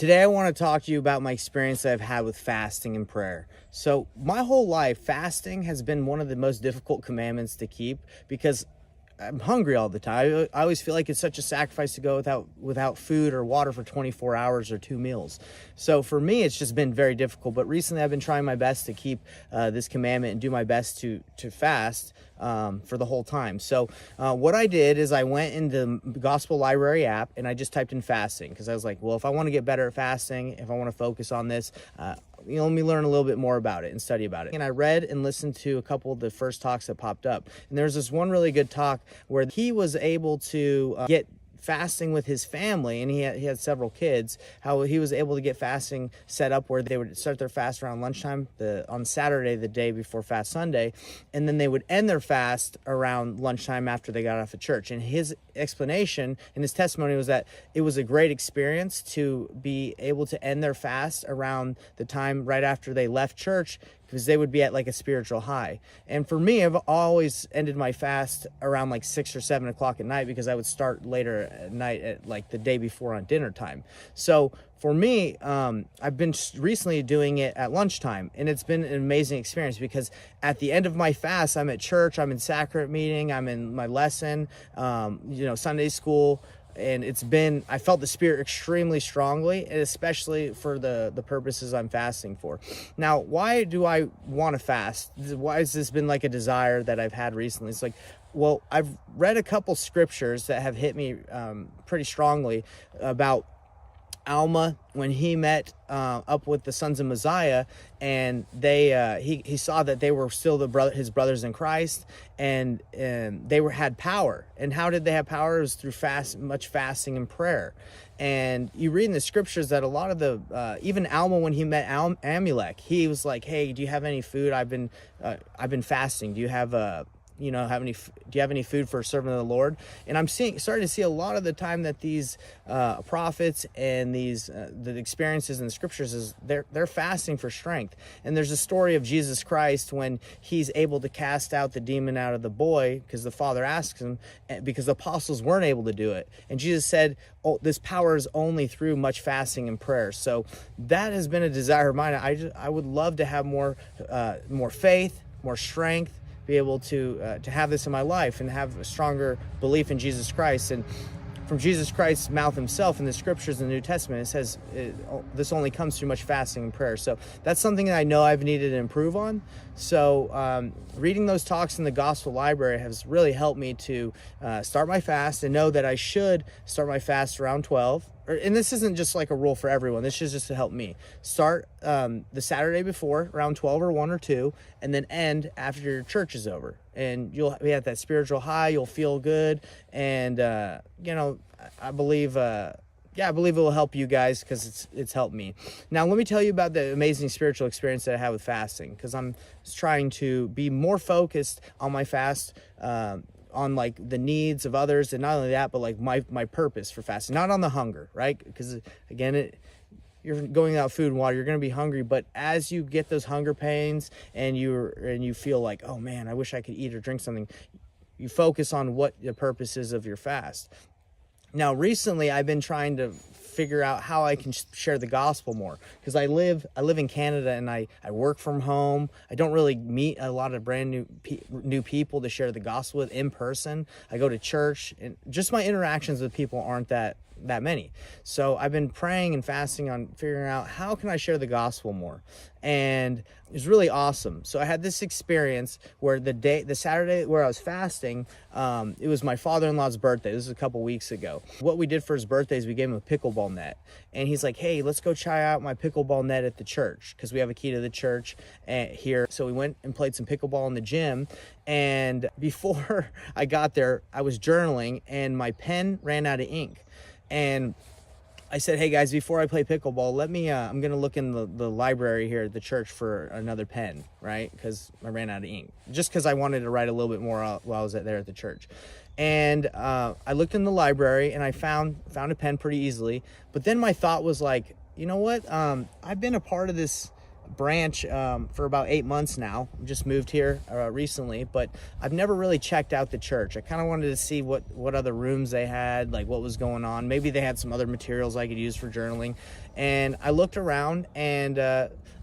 Today I want to talk to you about my experience that I've had with fasting and prayer. So my whole life, fasting has been one of the most difficult commandments to keep because I'm hungry all the time. I always feel like it's such a sacrifice to go without food or water for 24 hours or 2 meals. So for me, it's just been very difficult. But recently, I've been trying my best to keep this commandment and do my best to fast for the whole time. So what I did is I went in the Gospel Library app and I just typed in fasting because I was like, well, if I want to get better at fasting, if I want to focus on this, let me learn a little bit more about it and study about it. And I read and listened to a couple of the first talks that popped up. And there's this one really good talk where he was able to get fasting with his family, and he had several kids, how he was able to get fasting set up where they would start their fast around lunchtime on Saturday, the day before Fast Sunday, and then they would end their fast around lunchtime after they got off of church. And his explanation and his testimony was that it was a great experience to be able to end their fast around the time right after they left church, because they would be at like a spiritual high. And for me, I've always ended my fast around like 6 or 7 o'clock at night because I would start later at night at like the day before on dinner time. So for me, I've been recently doing it at lunchtime, and it's been an amazing experience because at the end of my fast, I'm at church, I'm in sacrament meeting, I'm in my lesson, Sunday school. And I felt the Spirit extremely strongly, and especially for the purposes I'm fasting for. Now, why do I want to fast? Why has this been like a desire that I've had recently? It's like, well, I've read a couple scriptures that have hit me pretty strongly about Alma when he met up with the sons of Mosiah, and he saw that they were still his brothers in Christ, and they had power. And how did they have power? It was through much fasting and prayer. And you read in the scriptures that a lot of even Alma, when he met Amulek, he was like, "Hey, do you have any food? I've been fasting. Do you have do you have any food for a servant of the Lord?" And I'm starting to see a lot of the time that these prophets and the experiences in the scriptures is they're fasting for strength. And there's a story of Jesus Christ when he's able to cast out the demon out of the boy because the father asks him, because the apostles weren't able to do it. And Jesus said, "Oh, this power is only through much fasting and prayer." So that has been a desire of mine. I would love to have more faith, more strength, be able to have this in my life and have a stronger belief in Jesus Christ. And from Jesus Christ's mouth himself in the scriptures in the New Testament, it says this only comes through much fasting and prayer. So that's something that I know I've needed to improve on. So reading those talks in the Gospel Library has really helped me to start my fast and know that I should start my fast around 12. And this isn't just like a rule for everyone. This is just to help me. Start the Saturday before around 12 or 1 or 2, and then end after your church is over. And you'll be at that spiritual high. You'll feel good. And, I believe it will help you guys because it's helped me. Now, let me tell you about the amazing spiritual experience that I had with fasting, because I'm trying to be more focused on my fast, on like the needs of others, and not only that, but like my purpose for fasting, not on the hunger, right? Because again, you're going without food and water, you're going to be hungry, but as you get those hunger pains and you feel like, oh man, I wish I could eat or drink something, you focus on what the purpose is of your fast. Now, recently I've been trying to figure out how I can share the gospel more, because I live in Canada and I work from home. I don't really meet a lot of brand new people to share the gospel with in person. I go to church, and just my interactions with people aren't that many. So I've been praying and fasting on figuring out how can I share the gospel more. And it was really awesome. So I had this experience where the Saturday where I was fasting, it was my father-in-law's birthday. This was a couple weeks ago. What we did for his birthday is we gave him a pickleball net. And he's like, "Hey, let's go try out my pickleball net at the church," because we have a key to the church here. So we went and played some pickleball in the gym. And before I got there, I was journaling and my pen ran out of ink. And I said, "Hey guys, before I play pickleball, I'm going to look in the library here at the church for another pen," right? Because I ran out of ink. Just because I wanted to write a little bit more while I was there at the church. And I looked in the library and I found a pen pretty easily. But then my thought was like, you know what? I've been a part of this branch for about 8 months now. Just moved here recently, but I've never really checked out the church. I kind of wanted to see what other rooms they had, like what was going on. Maybe they had some other materials I could use for journaling. And I looked around, and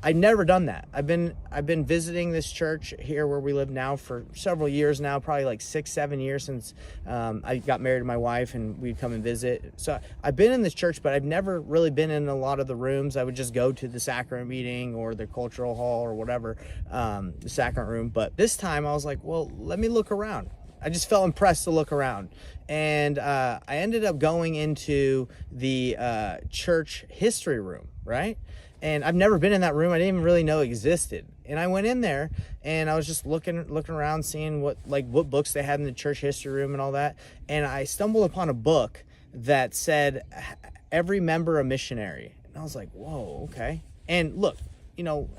I'd never done that. I've been visiting this church here where we live now for several years now, probably like 6-7 years since I got married to my wife, and we'd come and visit. So I've been in this church, but I've never really been in a lot of the rooms. I would just go to the sacrament meeting or the cultural hall or whatever, the sacrament room. But this time I was like, well, let me look around. I just felt impressed to look around. And I ended up going into the church history room, right? And I've never been in that room. I didn't even really know it existed. And I went in there, and I was just looking around, seeing what books they had in the church history room and all that. And I stumbled upon a book that said, "Every member a missionary." And I was like, whoa, okay. And look,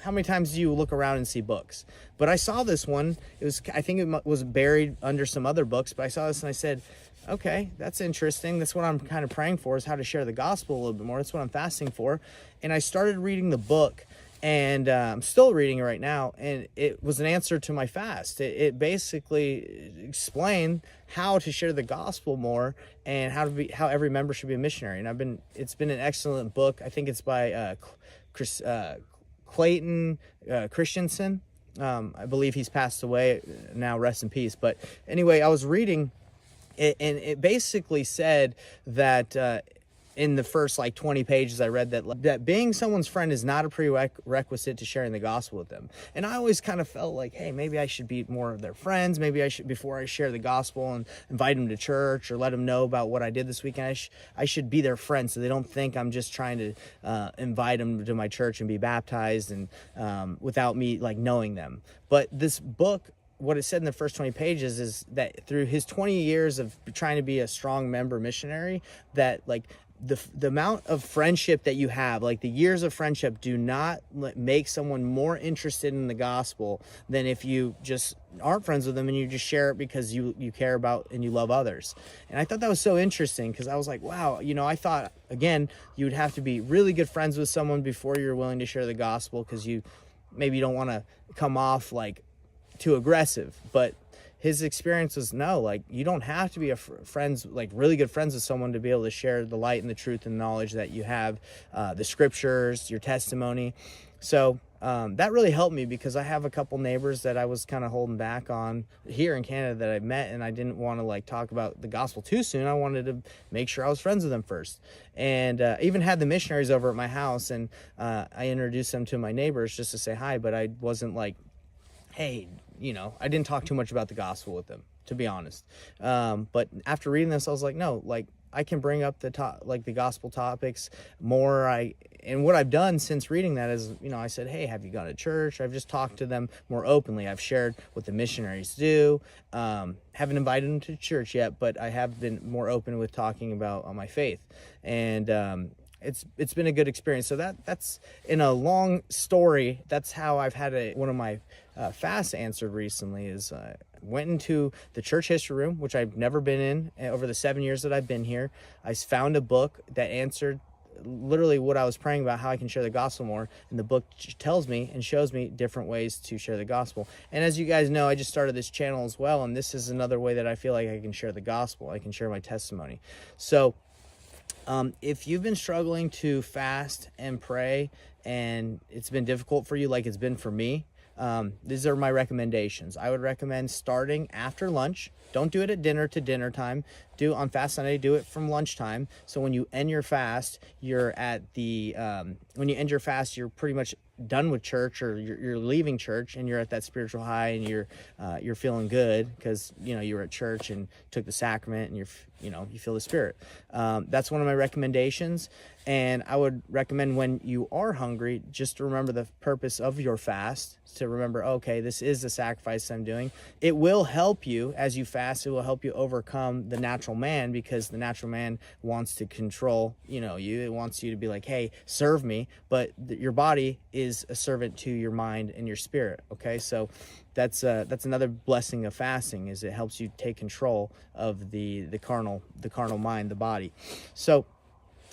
how many times do you look around and see books? But I saw this one. I think it was buried under some other books, but I saw this and I said, okay, that's interesting. That's what I'm kind of praying for, is how to share the gospel a little bit more. That's what I'm fasting for. And I started reading the book, and I'm still reading it right now. And it was an answer to my fast. It basically explained how to share the gospel more, and how every member should be a missionary. And it's been an excellent book. I think it's by Clayton Christensen. I believe he's passed away now, rest in peace. But anyway, I was reading it, and it basically said that in the first 20 pages I read that being someone's friend is not a prerequisite to sharing the gospel with them. And I always kind of felt like, hey, maybe I should be more of their friends. Maybe I should, before I share the gospel and invite them to church or let them know about what I did this weekend, I should be their friend, so they don't think I'm just trying to invite them to my church and be baptized, and without me knowing them. But this book, what it said in the first 20 pages is that through his 20 years of trying to be a strong member missionary, that the amount of friendship that you have, the years of friendship, do not make someone more interested in the gospel than if you just aren't friends with them and you just share it because you care about and you love others. And I thought that was so interesting, because I was like, wow, I thought, again, you would have to be really good friends with someone before you're willing to share the gospel, because you don't want to come off too aggressive. But his experience was, no, you don't have to be really good friends with someone to be able to share the light and the truth and knowledge that you have, the scriptures, your testimony. So that really helped me, because I have a couple neighbors that I was kind of holding back on here in Canada that I met, and I didn't want to talk about the gospel too soon. I wanted to make sure I was friends with them first. And even had the missionaries over at my house, and I introduced them to my neighbors just to say hi, but I wasn't hey, I didn't talk too much about the gospel with them, to be honest. But after reading this, I was like, no, I can bring up the gospel topics more. And what I've done since reading that is, I said, hey, have you gone to church? I've just talked to them more openly. I've shared what the missionaries do. Haven't invited them to church yet, but I have been more open with talking about my faith. And it's been a good experience. So that's in a long story. That's how I've had one of my fasts answered recently. Is went into the church history room, which I've never been in over the 7 years that I've been here. I found a book that answered literally what I was praying about, how I can share the gospel more. And the book tells me and shows me different ways to share the gospel. And as you guys know, I just started this channel as well, and this is another way that I feel like I can share the gospel. I can share my testimony. So if you've been struggling to fast and pray, and it's been difficult for you like it's been for me, these are my recommendations. I would recommend starting after lunch. Don't do it at dinner time. On Fast Sunday, do it from lunchtime. So when you end your fast, you're pretty much done with church, or you're leaving church, and you're at that spiritual high, and you're feeling good because you were at church and took the sacrament, and you feel the Spirit. That's one of my recommendations. And I would recommend, when you are hungry, just to remember the purpose of your fast, to remember, okay, this is the sacrifice I'm doing. It will help you as you fast. It will help you overcome the natural man, because the natural man wants to control, you. It wants you to be like, hey, serve me. But your body is a servant to your mind and your spirit. Okay, so that's another blessing of fasting, is it helps you take control of the carnal mind, the body. So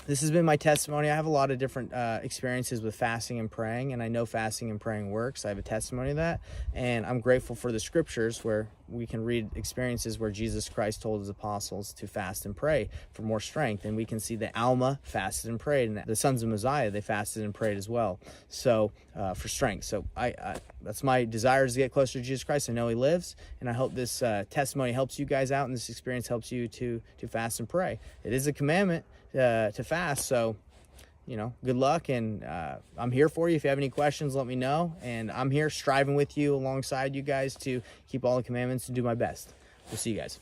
this has been my testimony. I have a lot of different experiences with fasting and praying, and I know fasting and praying works. I have a testimony of that, and I'm grateful for the scriptures where we can read experiences where Jesus Christ told his apostles to fast and pray for more strength, and we can see that Alma fasted and prayed, and the sons of Mosiah, they fasted and prayed as well, so for strength. So I that's my desire, is to get closer to Jesus Christ. I know he lives, and I hope this testimony helps you guys out, and this experience helps you to fast and pray. It is a commandment to fast, so good luck, and I'm here for you. If you have any questions, let me know, and I'm here striving with you alongside you guys to keep all the commandments and do my best. We'll see you guys.